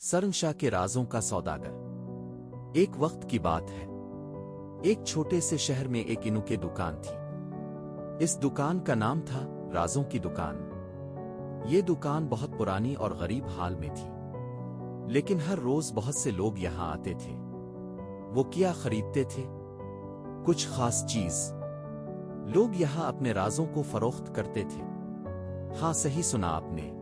शहंशाह के राजों का सौदागर। एक वक्त की बात है, एक छोटे से शहर में एक इनु की दुकान थी। इस दुकान का नाम था राजों की दुकान। ये दुकान बहुत पुरानी और गरीब हाल में थी, लेकिन हर रोज बहुत से लोग यहां आते थे। वो क्या खरीदते थे? कुछ खास चीज। लोग यहां अपने राजों को फरोख्त करते थे। हाँ, सही सुना आपने,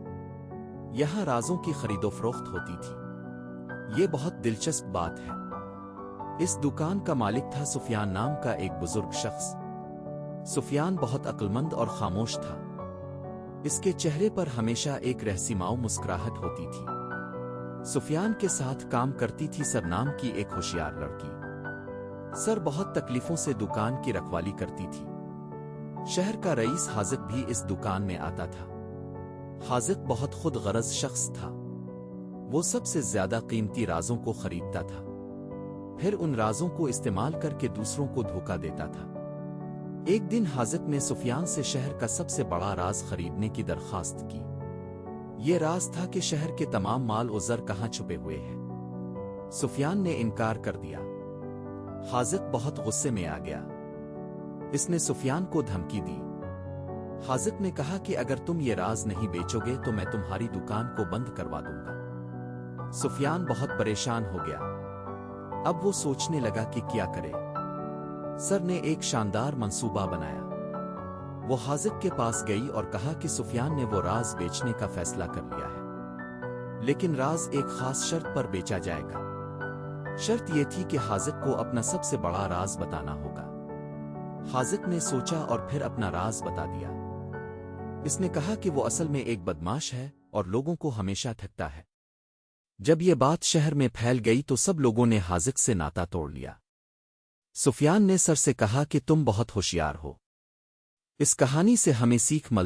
यहां राजों की खरीदो फरोख्त होती थी। ये बहुत दिलचस्प बात है। इस दुकान का मालिक था सुफियान नाम का एक बुजुर्ग शख्स। सुफियान बहुत अक्लमंद और खामोश था। इसके चेहरे पर हमेशा एक रहसिमाऊ मुस्कुराहट होती थी। सुफियान के साथ काम करती थी सर नाम की एक होशियार लड़की। सर बहुत तकलीफों से दुकान की रखवाली करती थी। शहर का रईस हाजिक भी इस दुकान में आता था। हाजिक बहुत खुद गरज शख्स था। वो सबसे ज्यादा कीमती राजों को खरीदता था, फिर उन राजों को इस्तेमाल करके दूसरों को धोखा देता था। एक दिन हाजिक ने सुफियान से शहर का सबसे बड़ा राज खरीदने की दरखास्त की। ये राज था कि शहर के तमाम माल और ज़र कहाँ छुपे हुए हैं। सुफियान ने इनकार कर दिया। हाजिक बहुत गुस्से में आ गया। इसने सुफियान को धमकी दी। हाजिक ने कहा कि अगर तुम ये राज नहीं बेचोगे तो मैं तुम्हारी दुकान को बंद करवा दूंगा। सुफियान बहुत परेशान हो गया। अब वो सोचने लगा कि क्या करे। सर ने एक शानदार मंसूबा बनाया। वो हाजिक के पास गई और कहा कि सुफियान ने वो राज बेचने का फैसला कर लिया है, लेकिन राज एक खास शर्त पर बेचा जाएगा। शर्त ये थी कि हाजिक को अपना सबसे बड़ा राज बताना होगा। हाजिक ने सोचा और फिर अपना राज बता दिया। इसने कहा कि वो असल में एक बदमाश है और लोगों को हमेशा ठगता है। जब ये बात शहर में फैल गई तो सब लोगों ने हाजिक से नाता तोड़ लिया। सुफियान ने सर से कहा कि तुम बहुत होशियार हो। इस कहानी से हमें सीख मिलती